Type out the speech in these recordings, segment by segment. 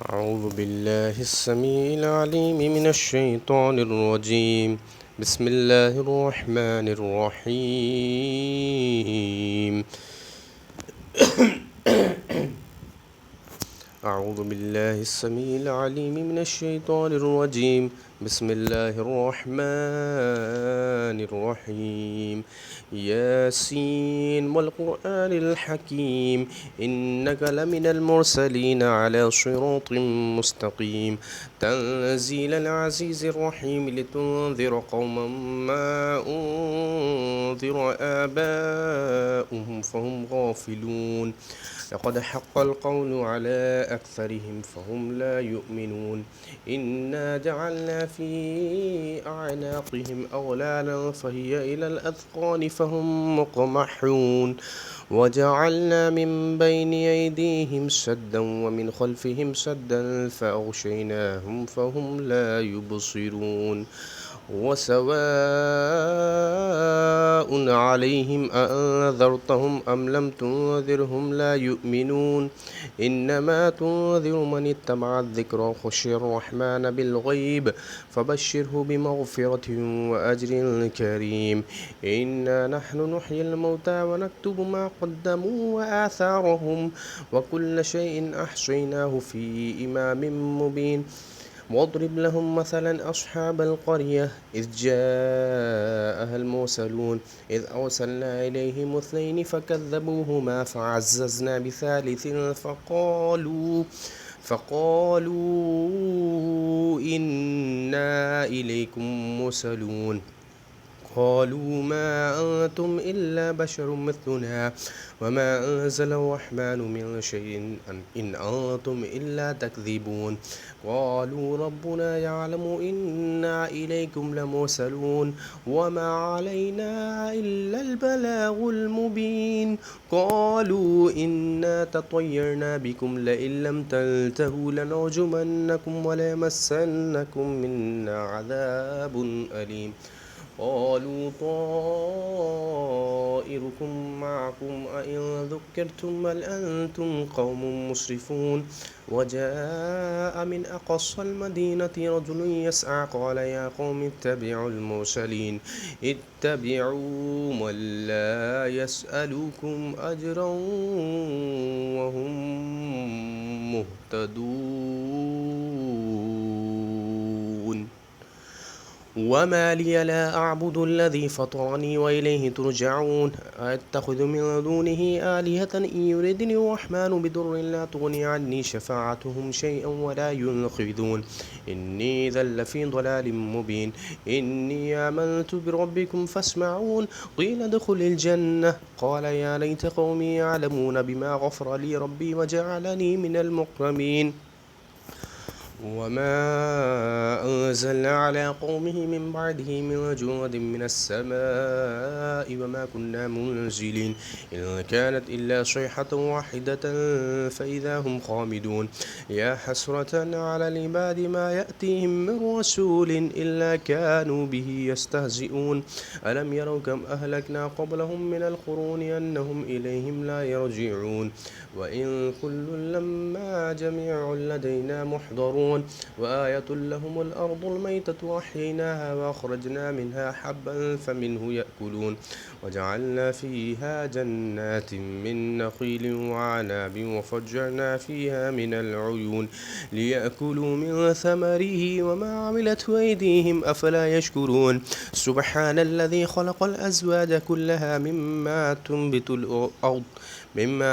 أعوذ بالله السميع العليم من الشيطان الرجيم. بسم الله الرحمن الرحيم. أعوذ بالله السميع العليم من الشيطان الرجيم. بسم الله الرحمن الرحيم. ياسين والقرآن الحكيم إنك لمن المرسلين على صراط مستقيم تنزيل العزيز الرحيم لتنذر قوما ما أنذر آباؤهم فهم غافلون لقد حق القول على أكثرهم فهم لا يؤمنون إنا جعلنا في أعناقهم أغلالا فهي إلى الأذقان فهم مقمحون وجعلنا من بين أيديهم سدا ومن خلفهم سدا فأغشيناهم فهم لا يبصرون وسواء عليهم أأنذرتهم أم لم تنذرهم لا يؤمنون إنما تنذر من اتبع الذكر وخشي الرحمن بالغيب فبشره بمغفرة وأجر كريم إنا نحن نحيي الموتى ونكتب ما قدموا وآثارهم وكل شيء أحصيناه في إمام مبين واضرب لهم مثلا أصحاب القرية إذ جاءها المرسلون إذ أرسلنا إليهم اثنين فكذبوهما فعززنا بثالث فقالوا إنا إليكم مرسلون قالوا ما أنتم إلا بشر مثلنا وما أنزل الرحمن من شيء إن أنتم إلا تكذبون قالوا ربنا يعلم إنا إليكم لمرسلون وما علينا إلا البلاغ المبين قالوا إنا تطيرنا بكم لئن لم تنتهوا لنرجمنكم وليمسنكم منا عذاب أليم قالوا طائركم معكم أئن ذكرتم بل أنتم قوم مسرفون وجاء من أقصى المدينة رجل يسعى قال يا قوم اتبعوا المرسلين اتبعوا من لا يسألكم أجرا وهم مهتدون وما لي لا أعبد الذي فطرني وإليه ترجعون أتخذ من دونه آلهة إن يردني الرحمن بضر لا تغني عني شفاعتهم شيئا ولا ينقذون إني إذا لفي ضلال مبين إني آمنت بربكم فاسمعون قيل ادخل الجنة قال يا ليت قومي يعلمون بما غفر لي ربي وجعلني من المكرمين وما أنزلنا على قومه من بعده من جند من السماء وما كنا منزلين إن كانت إلا صيحة واحدة فإذا هم خامدون يا حسرة على العباد ما يأتيهم من رسول إلا كانوا به يستهزئون ألم يروا كم أهلكنا قبلهم من القرون أنهم إليهم لا يرجعون وإن كل لما جميع لدينا محضرون وآية لهم الأرض الميتة أحييناها وأخرجنا منها حبا فمنه يأكلون وجعلنا فيها جنات من نخيل وعناب وفجرنا فيها من العيون ليأكلوا من ثمره وما عملته أيديهم أفلا يشكرون سبحان الذي خلق الأزواج كلها مما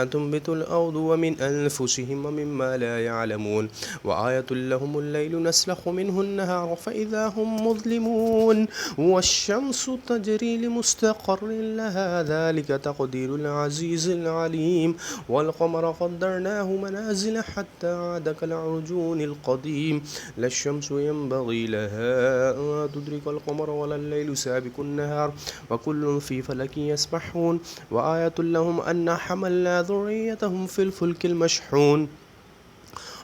تنبت الأرض ومن أنفسهم ومما لا يعلمون وآية لهم الليل نسلخ منه النهار فإذا هم مظلمون والشمس تجري لمستقر لها ذلك تقدير العزيز العليم والقمر قدرناه منازل حتى عاد كالعرجون القديم لا الشمس ينبغي لها أن تدرك القمر ولا الليل سابق النهار وكل في فلك يسبحون وآية لهم أن حملنا ذريتهم في الفلك المشحون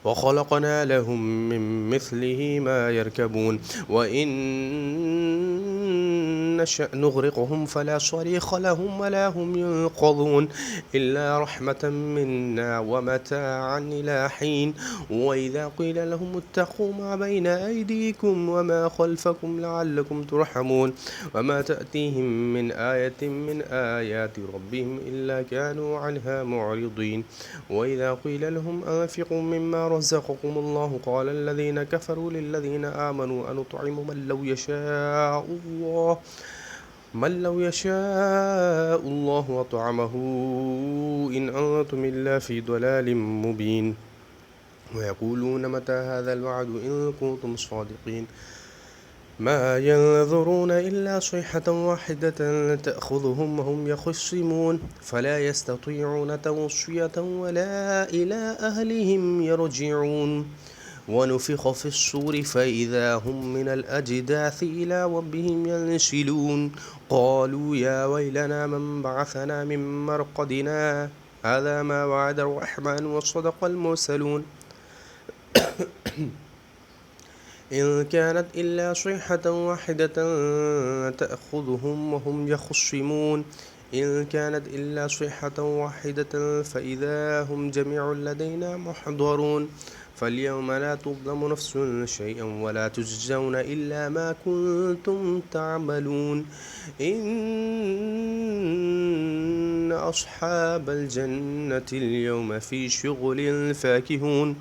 وخلقنا لهم من مثله ما يركبون وإن وإن نشأ نغرقهم فلا صريخ لهم ولا هم ينقذون إلا رحمة منا ومتاعا إلى حين وإذا قيل لهم اتقوا ما بين أيديكم وما خلفكم لعلكم ترحمون وما تأتيهم من آية من آيات ربهم إلا كانوا عنها معرضين وإذا قيل لهم أنفقوا مما رزقكم الله قال الذين كفروا للذين آمنوا أنطعم من لو يشاء الله وطعمه إن أنتم إلا في ضلال مبين ويقولون متى هذا الوعد إن كنتم صادقين ما ينظرون إلا صيحة واحدة تأخذهم وهم يخصمون فلا يستطيعون توصية ولا إلى أهلهم يرجعون ونفخ في الصور فإذا هم من الأجداث إلى ربهم ينسلون قالوا يا ويلنا من بعثنا من مرقدنا هذا ما وعد الرحمن وصدق المرسلون إن كانت إلا صيحة واحدة تأخذهم وهم يخصمون إن كانت إلا صيحة واحدة فإذا هم جميع لدينا محضرون فاليوم لا تظلم نفس شيئا ولا تجزون إلا ما كنتم تعملون إن أصحاب الجنة اليوم في شغل فاكهون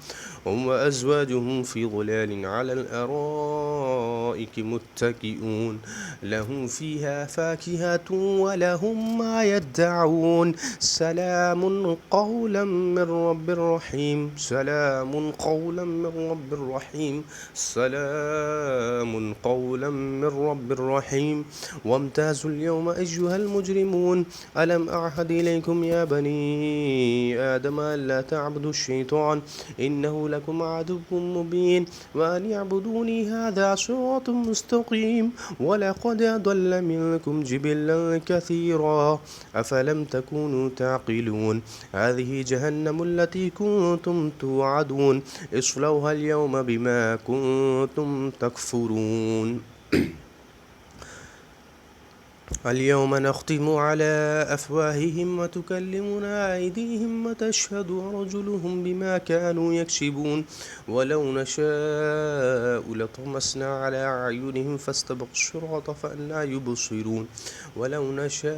هم وأزواجهم في ظلال على الأرائك متكئون لهم فيها فاكهة ولهم ما يدعون سلام قولا من رب رحيم سلام قولا من رب رحيم سلام قولا من رب رحيم وامتازوا اليوم أيها المجرمون ألم أعهد إليكم يا بني آدم ألا تعبدوا الشيطان إنه لكم عدو مبين وأن يعبدوني هذا صراط مستقيم ولقد أضل منكم جبلا كثيرا أفلم تكونوا تعقلون هذه جهنم التي كنتم توعدون اصلوها اليوم بما كنتم تكفرون اليوم نختم على أفواههم وتكلمنا أيديهم وتشهد أرجلهم بما كانوا يكسبون ولو نشاء لطمسنا على أعينهم فاستبقوا الصراط فأنى يبصرون ولو نشاء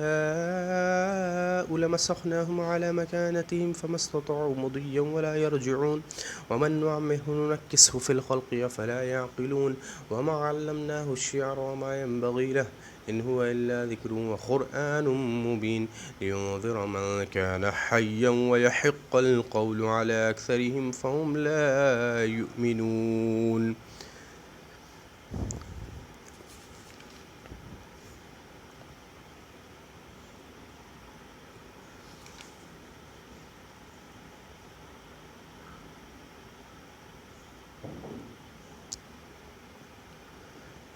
لمسخناهم على مكانتهم فما استطاعوا مضيا ولا يرجعون ومن نعمره ننكسه في الخلق أفلا يعقلون وما علمناه الشعر وما ينبغي له إن هو إلا ذكر وقرآن مبين لينذر من كان حيا ويحق القول على أكثرهم فهم لا يؤمنون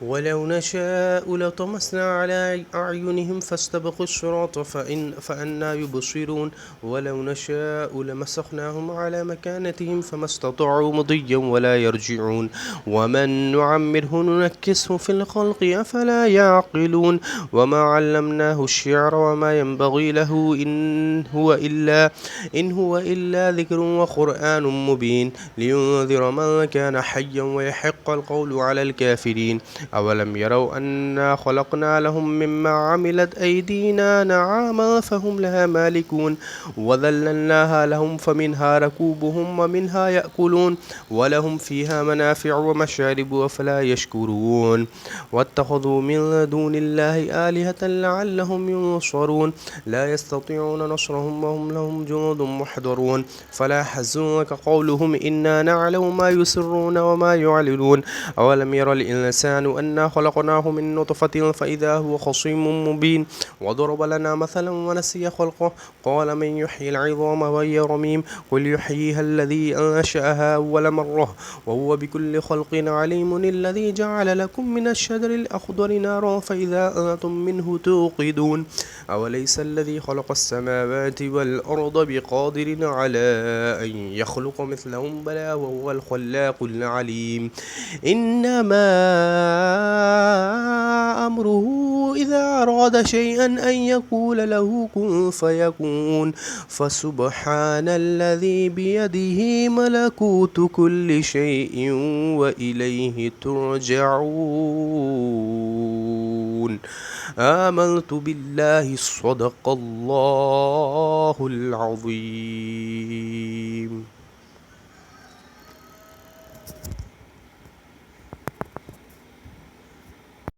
ولو نشاء لطمسنا على أعينهم فاستبقوا الصراط فأنى يبصرون ولو نشاء لمسخناهم على مكانتهم فما استطاعوا مضيا ولا يرجعون ومن نعمره ننكسه في الخلق أفلا يعقلون وما علمناه الشعر وما ينبغي له إن هو إلا ذكر وقرآن مبين لينذر من كان حيا ويحق القول على الكافرين أولم يروا أنا خلقنا لهم مما عملت أيدينا نعاما فهم لها مالكون وذللناها لهم فمنها ركوبهم ومنها يأكلون ولهم فيها منافع ومشارب أفلا يشكرون واتخذوا من دون الله آلهة لعلهم ينصرون لا يستطيعون نصرهم وهم لهم جنود محضرون فلا يحزنك قولهم إنا نعلم ما يسرون وما يعلنون أولم ير الإنسان أنا خلقناه من نطفة فإذا هو خصيم مبين وضرب لنا مثلا ونسي خلقه قال من يحيي العظام وهي رميم قل يحييها الذي أنشأها أول مرة وهو بكل خلق عليم الذي جعل لكم من الشجر الأخضر نارا فإذا أنتم منه توقدون أوليس الذي خلق السماوات والأرض بقادر على أن يخلق مثلهم بلى وهو الخلاق العليم إنما أمره إذا أراد شيئا أن يقول له كن فيكون فسبحان الذي بيده ملكوت كل شيء وإليه ترجعون آمنت بالله صدق الله العظيم.